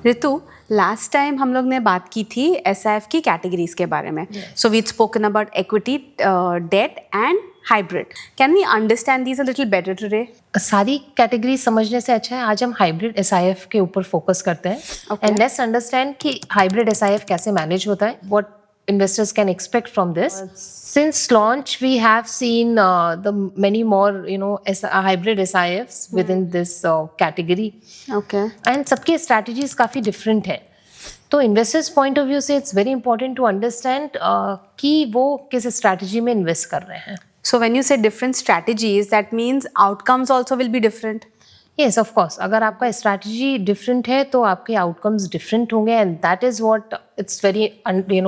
ऋतु, last time हम लोग ने बात की थी एसआईएफ की कैटेगरीज के बारे में. So we spoken about equity, debt and hybrid. Can we understand these a little better today? सारी कैटेगरी समझने से अच्छा है आज हम हाइब्रिड एसआईएफ के ऊपर फोकस करते हैं एंड लेट्स अंडरस्टैंड कि हाइब्रिड एसआईएफ कैसे मैनेज होता है, what investors can expect from this. Since launch, we have seen the many more, hybrid SIFs within this category. Okay. And सबके strategies काफ़ी different हैं. तो investors point of view से it's very important to understand कि वो किस strategy में invest कर रहे हैं. So when you say different strategies, that means outcomes also will be different. Yes, of course. अगर आपका स्ट्रैटेजी डिफरेंट है तो आपके आउटकम्स डिफरेंट होंगे and that is what it's very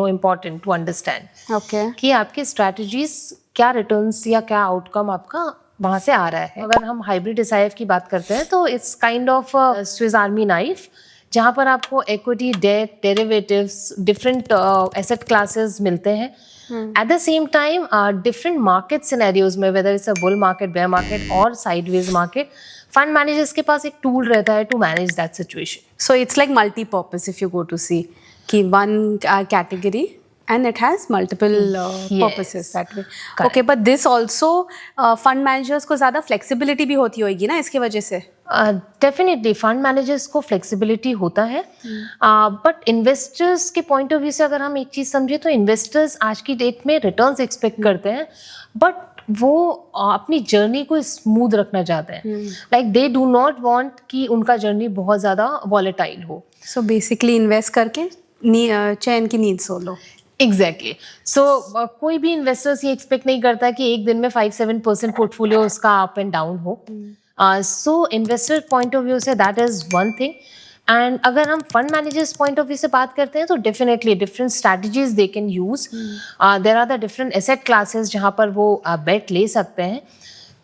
important to understand. Okay. कि आपकी स्ट्रैटेजीज क्या returns या क्या आउटकम आपका वहाँ से आ रहा है. अगर हम हाइब्रिड एसआईएफ की बात करते हैं तो it's kind of Swiss army knife, जहाँ पर आपको equity, debt, derivatives, different asset classes मिलते हैं. At the same time, different market scenarios में, whether it's a bull market, bear market or sideways market, fund managers के पास एक tool रहता है to manage that situation. So it's like multi-purpose if you go to see कि one category and it has multiple purposes that way. Correct. Okay, but this also fund managers को ज़्यादा flexibility भी होती होगी ना इसकी वजह से? डेफिनेटली फंड मैनेजर्स को फ्लेक्सिबिलिटी होता है, बट इन्वेस्टर्स के पॉइंट ऑफ व्यू से अगर हम एक चीज़ समझे तो इन्वेस्टर्स आज की डेट में रिटर्न्स एक्सपेक्ट करते हैं, बट वो अपनी जर्नी को स्मूथ रखना चाहते हैं. Like they do not want कि उनका जर्नी बहुत ज़्यादा वॉलेटाइल हो. सो बेसिकली इन्वेस्ट करके चैन की नींद सो लो. एग्जैक्टली. सो कोई भी इन्वेस्टर्स ये एक्सपेक्ट नहीं करता कि एक दिन में 5-7% पोर्टफोलियो उसका अप एंड डाउन हो. So investor point of view से that is one thing. And अगर हम fund managers point of view से बात करते हैं तो definitely different strategies they can use. There are the different asset classes जहाँ पर वो बेट ले सकते हैं.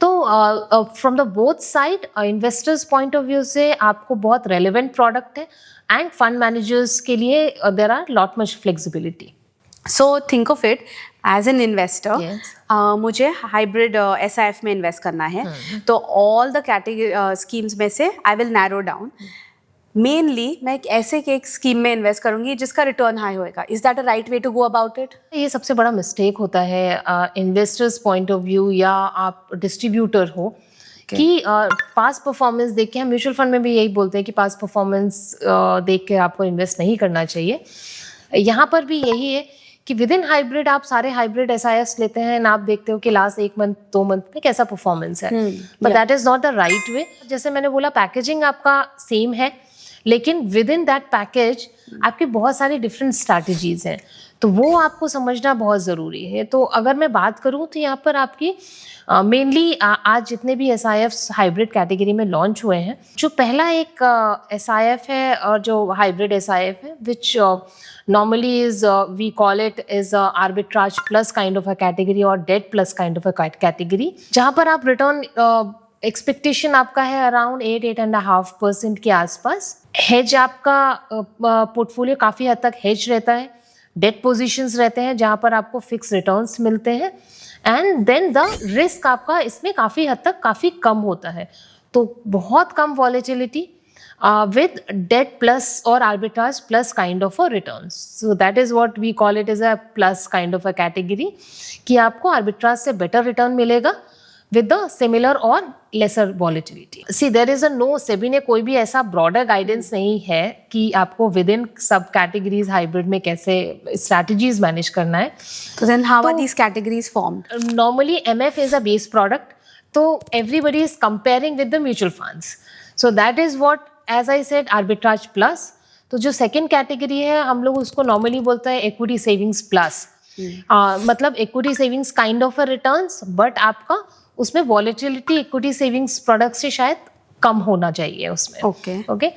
तो from the both side investors point of view से आपको बहुत रेलिवेंट प्रोडक्ट है एंड फंड मैनेजर्स के लिए there are lot much flexibility. So think of it as an investor. Yes. मुझे हाइब्रिड एसआईएफ में इन्वेस्ट करना है, तो ऑल द कैटेगरी स्कीम्स में से I will narrow down. Mainly मैं एक ऐसे के एक स्कीम में इन्वेस्ट करूंगी जिसका रिटर्न हाई होएगा. Is that a right way to go about it? ये सबसे बड़ा मिस्टेक होता है इन्वेस्टर्स पॉइंट ऑफ व्यू या आप डिस्ट्रीब्यूटर हो कि पास्ट परफॉर्मेंस देख के, हम म्यूचुअल फंड में भी यही बोलते हैं कि पास्ट परफॉर्मेंस देख के आपको इन्वेस्ट नहीं करना चाहिए. यहाँ पर भी यही है कि विद इन हाइब्रिड आप सारे हाइब्रिड एसआईएफ्स लेते हैं ना, आप देखते हो कि लास्ट 1 मंथ 2 मंथ में कैसा परफॉर्मेंस है, but that is not the right way. जैसे मैंने बोला, पैकेजिंग आपका सेम है, लेकिन विद इन दैट पैकेज आपकी बहुत सारी डिफरेंट स्ट्रैटेजीज हैं, तो वो आपको समझना बहुत ज़रूरी है. तो अगर मैं बात करूँ तो यहाँ पर आपकी मेनली आज जितने भी एसआईएफ्स हाइब्रिड कैटेगरी में लॉन्च हुए हैं, जो पहला एक एसआईएफ है और जो हाइब्रिड एसआईएफ है, विच normally is we call it is a arbitrage plus kind of a category or debt plus kind of a category, जहाँ पर आप रिटर्न एक्सपेक्टेशन आपका है अराउंड 8-8.5% के आसपास. हेज आपका पोर्टफोलियो काफ़ी हद तक हेज रहता है, डेट पोजीशंस रहते हैं जहाँ पर आपको फिक्स रिटर्न्स मिलते हैं, एंड देन द रिस्क आपका इसमें काफ़ी हद तक काफ़ी कम होता है. तो बहुत कम volatility with debt plus or arbitrage plus kind of a returns. So that is what we call it as a plus kind of a category, कि आपको arbitrage से better return मिलेगा with the similar or lesser volatility. See, there is a no, SEBI ने कोई भी ऐसा broader guidance नहीं है कि आपको within sub categories hybrid में कैसे strategies manage करना है. So then how are these categories formed? Normally MF is a base product, तो everybody is comparing with the mutual funds. So that is what, as I said, arbitrage plus. तो जो second category है हम लोग उसको normally बोलते हैं equity savings plus. मतलब equity savings kind of a returns, but आपका उसमें वॉलेटिलिटी इक्विटी सेविंग्स प्रोडक्ट से शायद कम होना चाहिए उसमें. ओके.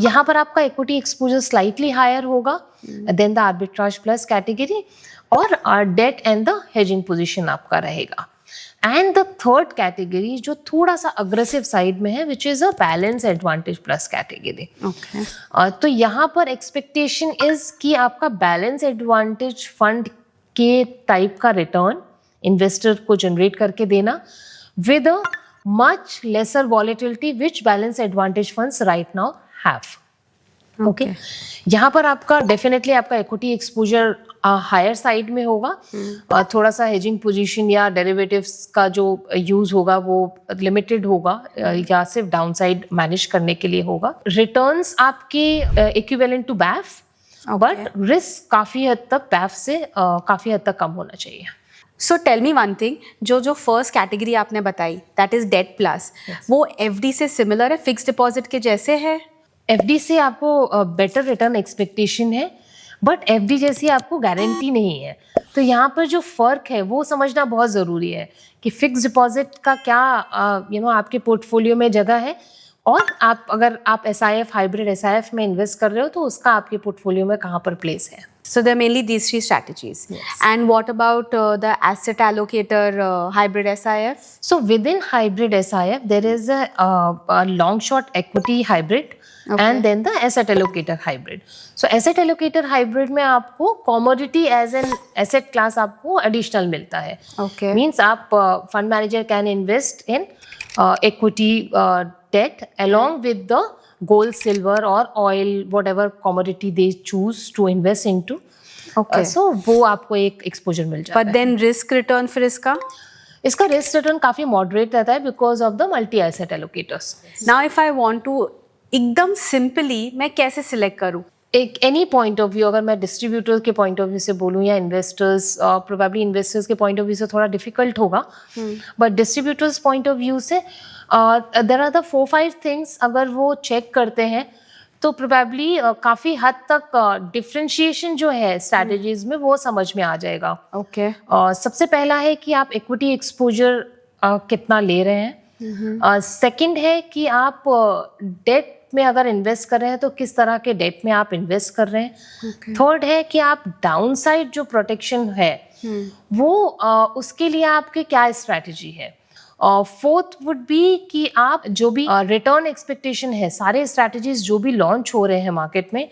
यहाँ पर आपका इक्विटी एक्सपोजर स्लाइटली हायर होगा then the arbitrage plus category, और debt and the hedging position आपका रहेगा. एंड द थर्ड कैटेगरी जो थोड़ा सा अग्रेसिव साइड में है, which is a balance advantage plus category. तो यहाँ पर एक्सपेक्टेशन इज कि आपका बैलेंस एडवांटेज फंड के टाइप का रिटर्न इन्वेस्टर को जनरेट करके देना with a much laser volatility which balance advantage funds right now have. Okay यहाँ पर आपका डेफिनेटली आपका इक्विटी एक्सपोजर हायर साइड में होगा और थोड़ा सा हेजिंग पोजीशन या डेरिवेटिव्स का जो यूज होगा वो लिमिटेड होगा या सिर्फ डाउनसाइड मैनेज करने के लिए होगा। रिटर्न्स आपके equivalent to BAF, but risk काफी हद तक बैफ से काफी हद तक कम होना चाहिए। So tell me one thing, जो फर्स्ट कैटेगरी आपने बताई दैट इज डेट प्लस, वो एफडी से सिमिलर है, फिक्स डिपॉजिट के जैसे है? एफडी से आपको बेटर रिटर्न एक्सपेक्टेशन है, बट एफडी जैसी आपको गारंटी नहीं है। तो यहाँ पर जो फ़र्क है वो समझना बहुत ज़रूरी है कि फिक्स डिपॉजिट का क्या आपके पोर्टफोलियो में जगह है, और आप अगर आप एसआईएफ हाइब्रिड एसआईएफ में इन्वेस्ट कर रहे हो तो उसका आपके पोर्टफोलियो में कहाँ पर प्लेस है। So there are mainly these three strategies. Yes. And what about the asset allocator hybrid SIF? So within hybrid SIF, there is a long short equity hybrid, and then the asset allocator hybrid. So asset allocator hybrid में आपको commodity as an asset class आपको additional मिलता है. Okay. Means आप fund manager can invest in equity debt along with the gold, silver or oil, whatever commodity they choose to invest into. Okay. So वो आपको एक exposure मिल जाता है. But then risk return फिर इसका? इसका risk return काफी moderate रहता है because of the multi asset allocators. Now if I want to एकदम simply मैं कैसे select करूँ? एक एनी पॉइंट ऑफ व्यू, अगर मैं डिस्ट्रीब्यूटर के पॉइंट ऑफ व्यू से बोलूँ या इन्वेस्टर्स, प्रोबेबली इन्वेस्टर्स के पॉइंट ऑफ व्यू से थोड़ा डिफिकल्ट होगा, but distributors point of view से देयर आर द 4-5 थिंग्स अगर वो चेक करते हैं तो प्रोबेबली काफ़ी हद तक डिफ्रेंशिएशन जो है स्ट्रैटेजीज में वो समझ में आ जाएगा। ओके। सबसे पहला है कि आप इक्विटी एक्सपोजर कितना ले रहे हैं। सेकंड है कि आप डेट में अगर इन्वेस्ट कर रहे हैं तो किस तरह के डेट में आप इन्वेस्ट कर रहे हैं। थर्ड है कि आप डाउनसाइड जो प्रोटेक्शन है वो उसके लिए आपके क्या स्ट्रैटेजी है। फोर्थ वुड बी कि आप जो भी रिटर्न एक्सपेक्टेशन है, सारे स्ट्रैटेजीज जो भी लॉन्च हो रहे हैं मार्केट में,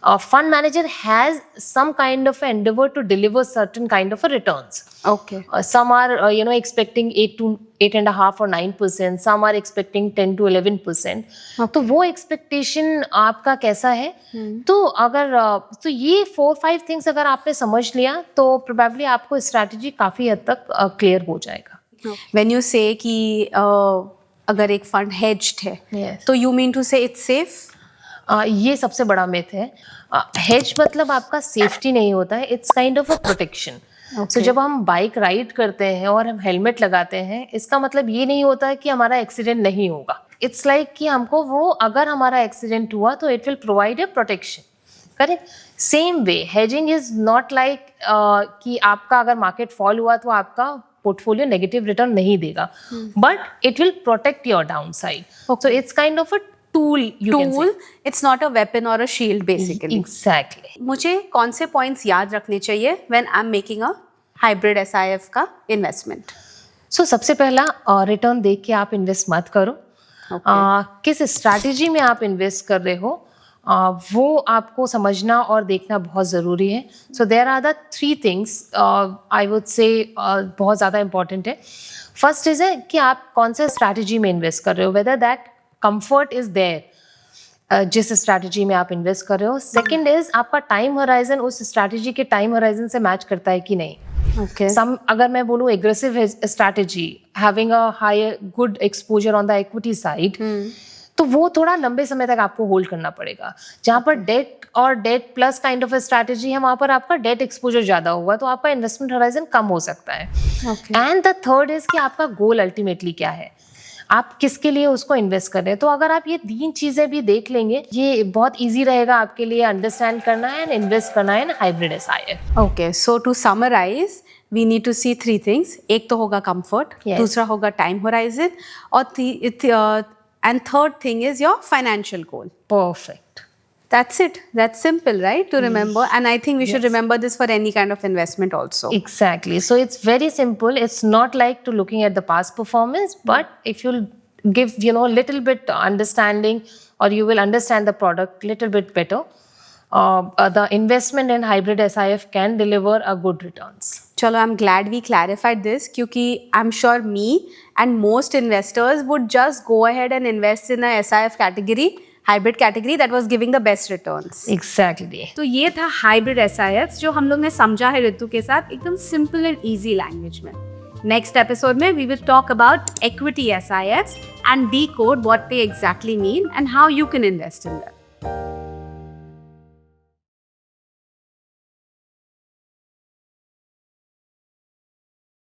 fund manager has some kind of endeavour to deliver certain kind of returns. Okay. Some are expecting 8.5 or 9%, some are expecting 10 to 11%. तो वो एक्सपेक्टेशन आपका कैसा है? तो अगर तो ये 4-5 थिंग्स अगर आपने समझ लिया तो प्रोबेबली आपको स्ट्रैटेजी काफ़ी हद तक क्लियर हो जाएगा। When you say कि अगर एक फंड hedged है, Yes. तो you mean to say it's safe? ये सबसे बड़ा मिथ है। हेज मतलब आपका सेफ्टी नहीं होता है, it's kind of a protection. तो जब हम बाइक राइड करते हैं और हम हेलमेट लगाते हैं, इसका मतलब ये नहीं होता है कि हमारा एक्सीडेंट नहीं होगा। इट्स लाइक कि हमको वो अगर हमारा एक्सीडेंट हुआ तो it will provide a protection. Correct. Same way hedging is not like कि आपका अगर मार्केट फॉल हुआ तो आपका पोर्टफोलियो नेगेटिव रिटर्न नहीं देगा, but it will protect your down side. So it's kind of a tool, it's not a weapon or a shield basically. Exactly. मुझे कौन से पॉइंट्स याद रखने चाहिए when I'm making a hybrid SIF का investment? सो सबसे पहला रिटर्न देख के आप इन्वेस्ट मत करो। किस स्ट्रैटेजी में आप इन्वेस्ट कर रहे हो वो आपको समझना और देखना बहुत ज़रूरी है। So there are the 3 things I would say बहुत ज़्यादा इंपॉर्टेंट है। फर्स्ट इज है कि आप कौन से स्ट्रैटेजी में इन्वेस्ट कर रहे हो, whether that comfort is there जिस स्ट्रैटेजी में आप इन्वेस्ट कर रहे हो। सेकंड इज आपका टाइम होराइजन उस स्ट्रैटेजी के टाइम होराइजन से मैच करता है कि नहीं। सम अगर मैं बोलूँ aggressive strategy having a high good exposure on the equity side, तो वो थोड़ा लंबे समय तक आपको होल्ड करना पड़ेगा। जहाँ पर डेट और debt plus kind of strategy है वहाँ पर आपका डेट एक्सपोजर ज़्यादा होगा तो आपका इन्वेस्टमेंट होराइजन कम हो सकता है। एंड द थर्ड इज कि आपका गोल अल्टीमेटली क्या है, आप किसके लिए उसको इन्वेस्ट कर रहे हैं। तो अगर आप ये 3 चीज़ें भी देख लेंगे ये बहुत इजी रहेगा आपके लिए अंडरस्टैंड करना है एंड इन्वेस्ट करना है in hybrid SIF। Okay, so to summarise we need to see 3 things. एक तो होगा कंफर्ट, दूसरा होगा टाइम होराइजन, और and third thing is your financial goal. Perfect. That's it. That's simple, right? To remember. And I think we should remember this for any kind of investment also. Exactly. So it's very simple. It's not like to looking at the past performance, but if you'll give, little bit understanding or you will understand the product little bit better, the investment in hybrid SIF can deliver a good returns. Chalo, I'm glad we clarified this क्योंकि I'm sure me and most investors would just go ahead and invest in a SIF category hybrid category that was giving the best returns. Exactly. तो ये था hybrid एसआईएक्स जो हम लोग ने समझा है ऋतु के साथ एकदम सिंपल एंड इजी लैंग्वेज में। नेक्स्ट एपिसोड में we will talk about equity SIX and decode what they exactly mean and how you can invest in them.